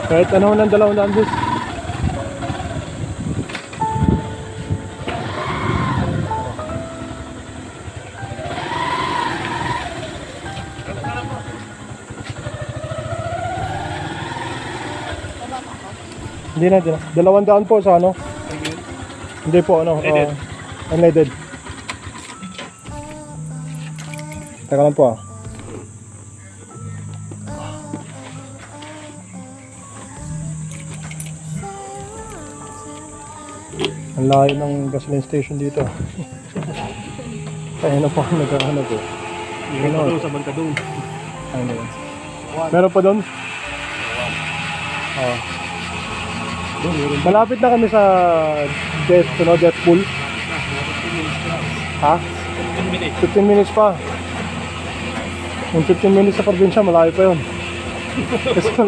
Kahit ano ng 200 bis. Hindi na. 200 po sa ano? Hindi po ano, unleaded. Teka lang po ah. Ang layo ng gasoline station dito. Kaya na po ako nagkahanap eh. Meron pa doon sa banda doon. Ano yun? Meron pa doon? Oo. Doon, meron. Malapit na kami sa Death Pool. Ha? 15 minutes. 15 minutes pa. Yung 15 minutes sa probinsya, malayo pa yun. Kasi